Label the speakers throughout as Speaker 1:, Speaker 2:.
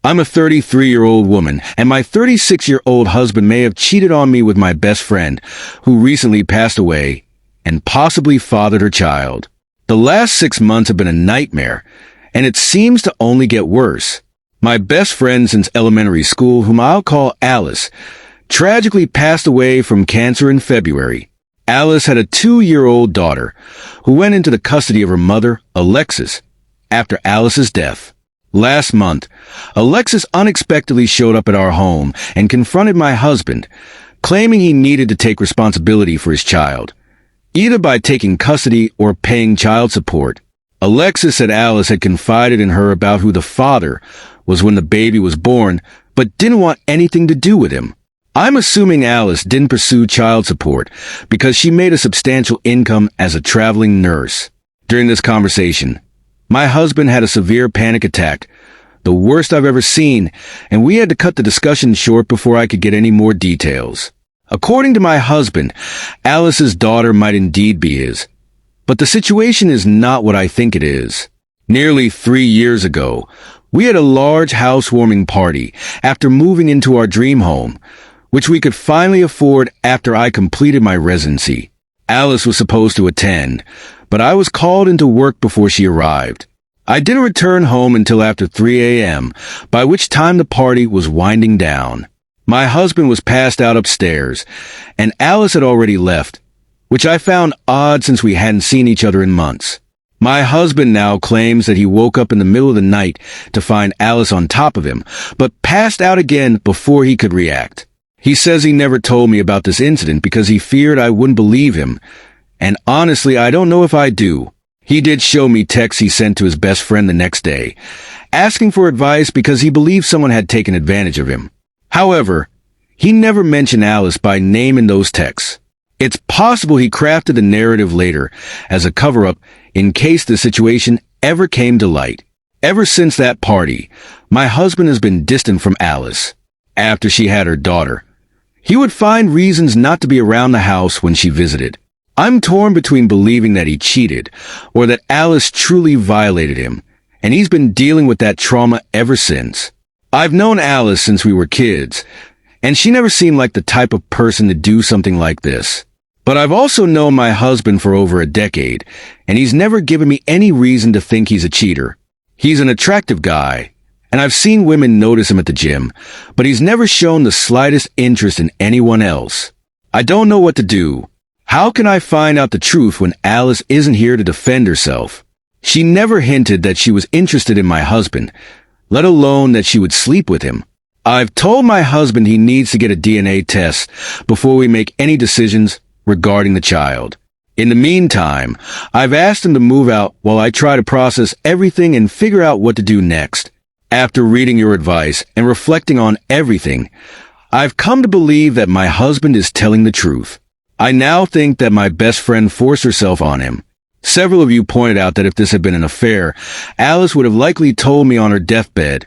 Speaker 1: I'm a 33-year-old woman, and my 36-year-old husband may have cheated on me with my best friend, who recently passed away, and possibly fathered her child. The last 6 months have been a nightmare, and it seems to only get worse. My best friend since elementary school, whom I'll call Alice, tragically passed away from cancer in February. Alice had a 2-year-old daughter, who went into the custody of her mother, Alexis, after Alice's death. Last month, Alexis unexpectedly showed up at our home and confronted my husband, claiming he needed to take responsibility for his child, either by taking custody or paying child support. Alexis said Alice had confided in her about who the father was when the baby was born, but didn't want anything to do with him. I'm assuming Alice didn't pursue child support because she made a substantial income as a traveling nurse. During this conversation, my husband had a severe panic attack, the worst I've ever seen, and we had to cut the discussion short before I could get any more details. According to my husband, Alice's daughter might indeed be his, but the situation is not what I think it is. Nearly 3 years ago, we had a large housewarming party after moving into our dream home, which we could finally afford after I completed my residency. Alice was supposed to attend, but I was called into work before she arrived. I didn't return home until after 3 a.m., by which time the party was winding down. My husband was passed out upstairs, and Alice had already left, which I found odd since we hadn't seen each other in months. My husband now claims that he woke up in the middle of the night to find Alice on top of him, but passed out again before he could react. He says he never told me about this incident because he feared I wouldn't believe him, and honestly, I don't know if I do. He did show me texts he sent to his best friend the next day, asking for advice because he believed someone had taken advantage of him. However, he never mentioned Alice by name in those texts. It's possible he crafted the narrative later as a cover-up in case the situation ever came to light. Ever since that party, my husband has been distant from Alice. After she had her daughter, he would find reasons not to be around the house when she visited. I'm torn between believing that he cheated or that Alice truly violated him, and he's been dealing with that trauma ever since. I've known Alice since we were kids, and she never seemed like the type of person to do something like this. But I've also known my husband for over a decade, and he's never given me any reason to think he's a cheater. He's an attractive guy, and I've seen women notice him at the gym, but he's never shown the slightest interest in anyone else. I don't know what to do. How can I find out the truth when Alice isn't here to defend herself? She never hinted that she was interested in my husband, let alone that she would sleep with him. I've told my husband he needs to get a DNA test before we make any decisions regarding the child. In the meantime, I've asked him to move out while I try to process everything and figure out what to do next. After reading your advice and reflecting on everything, I've come to believe that my husband is telling the truth. I now think that my best friend forced herself on him. Several of you pointed out that if this had been an affair, Alice would have likely told me on her deathbed,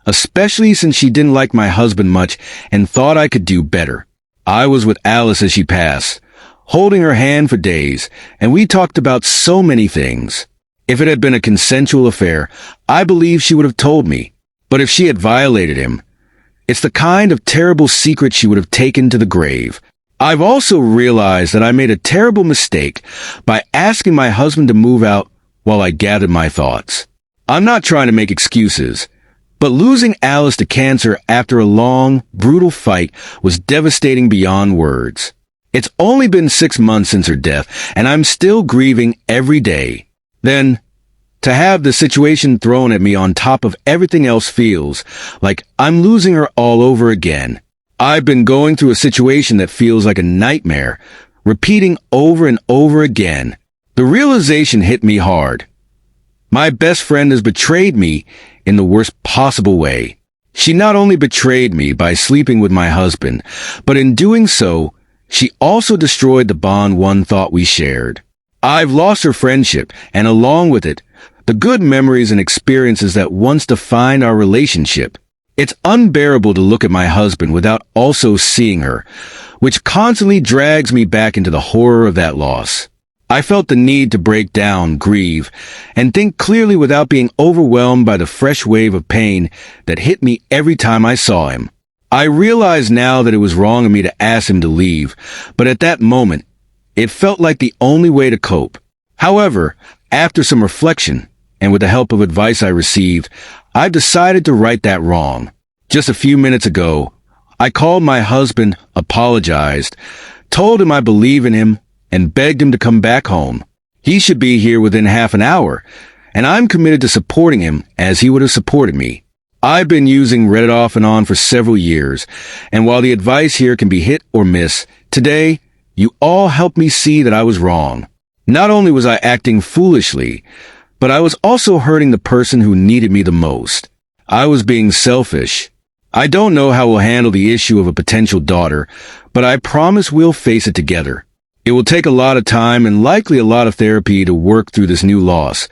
Speaker 1: especially since she didn't like my husband much and thought I could do better. I was with Alice as she passed, holding her hand for days, and we talked about so many things. If it had been a consensual affair, I believe she would have told me. But if she had violated him, it's the kind of terrible secret she would have taken to the grave. I've also realized that I made a terrible mistake by asking my husband to move out while I gathered my thoughts. I'm not trying to make excuses, but losing Alice to cancer after a long, brutal fight was devastating beyond words. It's only been 6 months since her death, and I'm still grieving every day. Then, to have the situation thrown at me on top of everything else feels like I'm losing her all over again. I've been going through a situation that feels like a nightmare, repeating over and over again. The realization hit me hard. My best friend has betrayed me in the worst possible way. She not only betrayed me by sleeping with my husband, but in doing so, she also destroyed the bond one thought we shared. I've lost her friendship, and along with it, the good memories and experiences that once defined our relationship. It's unbearable to look at my husband without also seeing her, which constantly drags me back into the horror of that loss. I felt the need to break down, grieve, and think clearly without being overwhelmed by the fresh wave of pain that hit me every time I saw him. I realize now that it was wrong of me to ask him to leave, but at that moment, it felt like the only way to cope. However, after some reflection, and with the help of advice I received, I've decided to right that wrong. Just a few minutes ago, I called my husband, apologized, told him I believe in him, and begged him to come back home. He should be here within half an hour, and I'm committed to supporting him as he would have supported me. I've been using Reddit off and on for several years, and while the advice here can be hit or miss, today, you all helped me see that I was wrong. Not only was I acting foolishly, but I was also hurting the person who needed me the most. I was being selfish. I don't know how we'll handle the issue of a potential daughter, but I promise we'll face it together. It will take a lot of time and likely a lot of therapy to work through this new loss,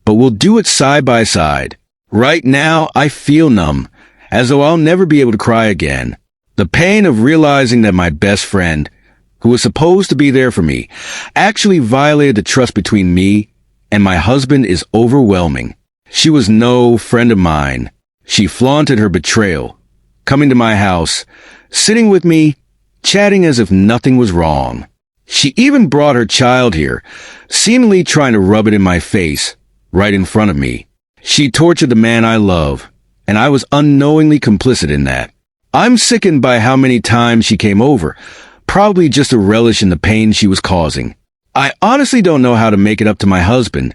Speaker 1: but we'll do it side by side. Right now, I feel numb, as though I'll never be able to cry again. The pain of realizing that my best friend, who was supposed to be there for me, actually violated the trust between me and my husband is overwhelming. She was no friend of mine. She flaunted her betrayal, coming to my house, sitting with me, chatting as if nothing was wrong. She even brought her child here, seemingly trying to rub it in my face, right in front of me. She tortured the man I love, and I was unknowingly complicit in that. I'm sickened by how many times she came over, probably just to relish in the pain she was causing. I honestly don't know how to make it up to my husband,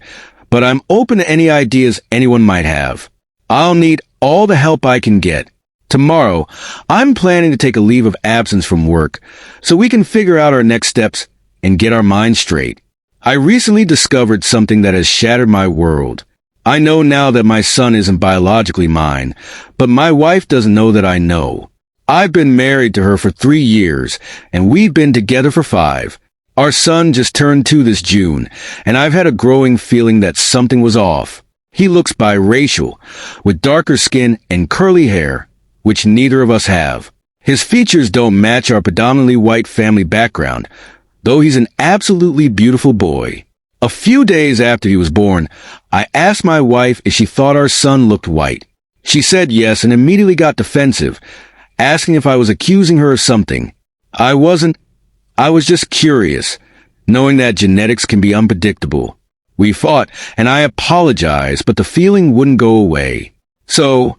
Speaker 1: but I'm open to any ideas anyone might have. I'll need all the help I can get. Tomorrow, I'm planning to take a leave of absence from work, so we can figure out our next steps and get our minds straight. I recently discovered something that has shattered my world. I know now that my son isn't biologically mine, but my wife doesn't know that I know. I've been married to her for 3 years, and we've been together for 5. Our son just turned 2 this June, and I've had a growing feeling that something was off. He looks biracial, with darker skin and curly hair, which neither of us have. His features don't match our predominantly white family background, though he's an absolutely beautiful boy. A few days after he was born, I asked my wife if she thought our son looked white. She said yes and immediately got defensive, asking if I was accusing her of something. I wasn't. I was just curious, knowing that genetics can be unpredictable. We fought, and I apologized, but the feeling wouldn't go away. So,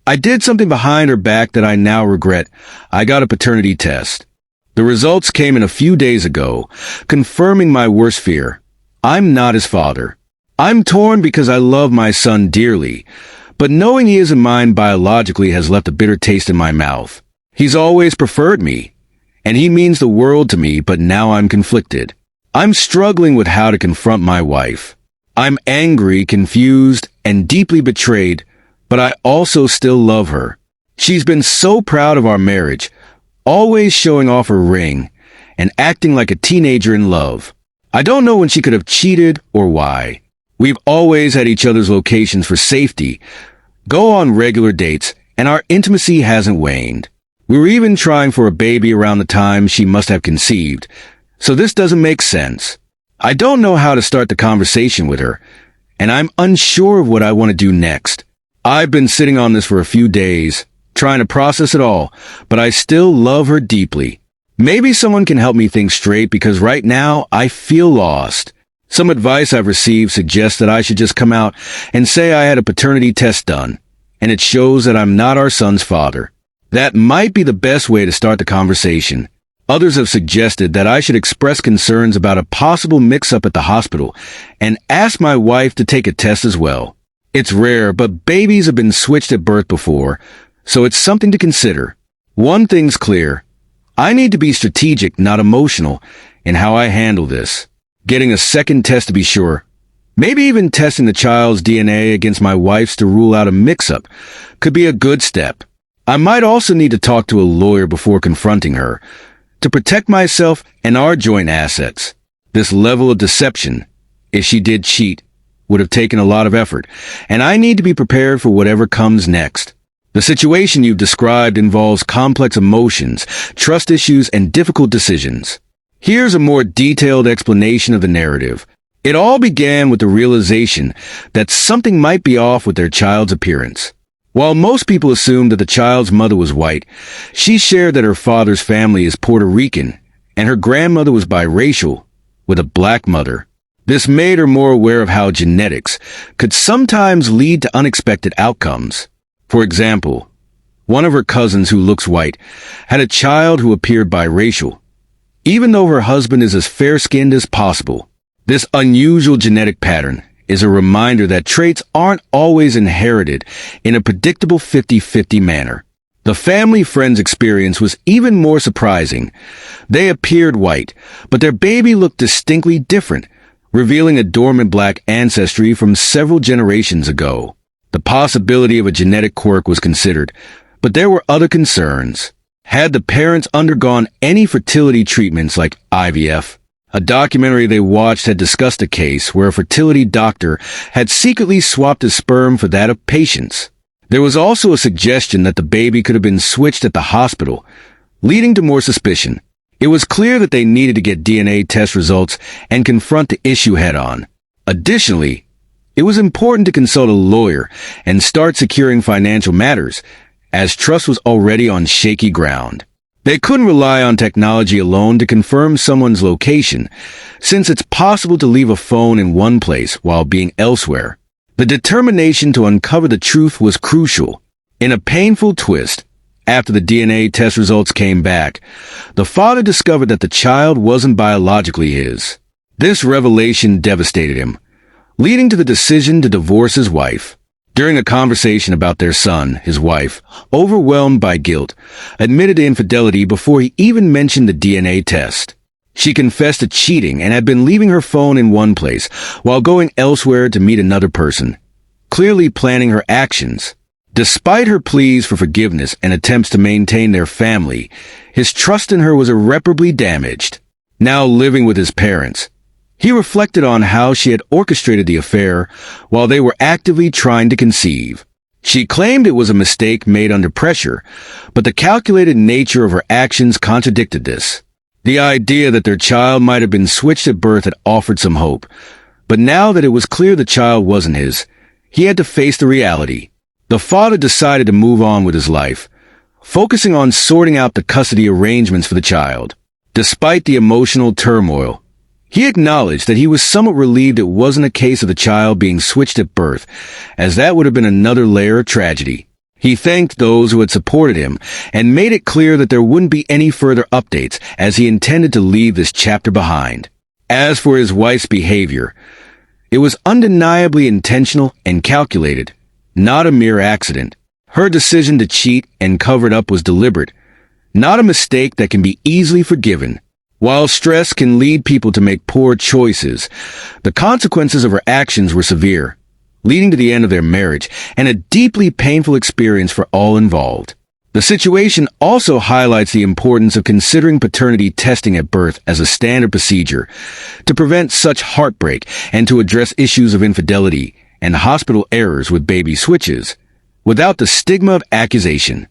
Speaker 1: I did something behind her back that I now regret. I got a paternity test. The results came in a few days ago, confirming my worst fear. I'm not his father. I'm torn because I love my son dearly, but knowing he isn't mine biologically has left a bitter taste in my mouth. He's always preferred me, and he means the world to me, but now I'm conflicted. I'm struggling with how to confront my wife. I'm angry, confused, and deeply betrayed, but I also still love her. She's been so proud of our marriage, always showing off her ring, and acting like a teenager in love. I don't know when she could have cheated or why. We've always had each other's locations for safety, go on regular dates, and our intimacy hasn't waned. We were even trying for a baby around the time she must have conceived, so this doesn't make sense. I don't know how to start the conversation with her, and I'm unsure of what I want to do next. I've been sitting on this for a few days, trying to process it all, but I still love her deeply. Maybe someone can help me think straight because right now I feel lost. Some advice I've received suggests that I should just come out and say I had a paternity test done, and it shows that I'm not our son's father. That might be the best way to start the conversation. Others have suggested that I should express concerns about a possible mix-up at the hospital and ask my wife to take a test as well. It's rare, but babies have been switched at birth before, so it's something to consider. One thing's clear. I need to be strategic, not emotional, in how I handle this. Getting a second test to be sure. Maybe even testing the child's DNA against my wife's to rule out a mix-up could be a good step. I might also need to talk to a lawyer before confronting her to protect myself and our joint assets. This level of deception, if she did cheat, would have taken a lot of effort, and I need to be prepared for whatever comes next. The situation you've described involves complex emotions, trust issues, and difficult decisions. Here's a more detailed explanation of the narrative. It all began with the realization that something might be off with their child's appearance. While most people assumed that the child's mother was white, she shared that her father's family is Puerto Rican and her grandmother was biracial with a black mother. This made her more aware of how genetics could sometimes lead to unexpected outcomes. For example, one of her cousins who looks white had a child who appeared biracial, even though her husband is as fair-skinned as possible. This unusual genetic pattern is a reminder that traits aren't always inherited in a predictable 50-50 manner. The family friend's experience was even more surprising. They appeared white, but their baby looked distinctly different, revealing a dormant black ancestry from several generations ago. The possibility of a genetic quirk was considered, but there were other concerns. Had the parents undergone any fertility treatments like IVF? A documentary they watched had discussed a case where a fertility doctor had secretly swapped his sperm for that of patients. There was also a suggestion that the baby could have been switched at the hospital, leading to more suspicion. It was clear that they needed to get DNA test results and confront the issue head-on. Additionally, it was important to consult a lawyer and start securing financial matters, as trust was already on shaky ground. They couldn't rely on technology alone to confirm someone's location, since it's possible to leave a phone in one place while being elsewhere. The determination to uncover the truth was crucial. In a painful twist, after the DNA test results came back, the father discovered that the child wasn't biologically his. This revelation devastated him, leading to the decision to divorce his wife. During a conversation about their son, his wife, overwhelmed by guilt, admitted to infidelity before he even mentioned the DNA test. She confessed to cheating and had been leaving her phone in one place while going elsewhere to meet another person, clearly planning her actions. Despite her pleas for forgiveness and attempts to maintain their family, his trust in her was irreparably damaged. Now living with his parents, he reflected on how she had orchestrated the affair while they were actively trying to conceive. She claimed it was a mistake made under pressure, but the calculated nature of her actions contradicted this. The idea that their child might have been switched at birth had offered some hope, but now that it was clear the child wasn't his, he had to face the reality. The father decided to move on with his life, focusing on sorting out the custody arrangements for the child. Despite the emotional turmoil, he acknowledged that he was somewhat relieved it wasn't a case of the child being switched at birth, as that would have been another layer of tragedy. He thanked those who had supported him and made it clear that there wouldn't be any further updates, as he intended to leave this chapter behind. As for his wife's behavior, it was undeniably intentional and calculated, not a mere accident. Her decision to cheat and cover it up was deliberate, not a mistake that can be easily forgiven. While stress can lead people to make poor choices, the consequences of her actions were severe, leading to the end of their marriage and a deeply painful experience for all involved. The situation also highlights the importance of considering paternity testing at birth as a standard procedure to prevent such heartbreak and to address issues of infidelity and hospital errors with baby switches without the stigma of accusation.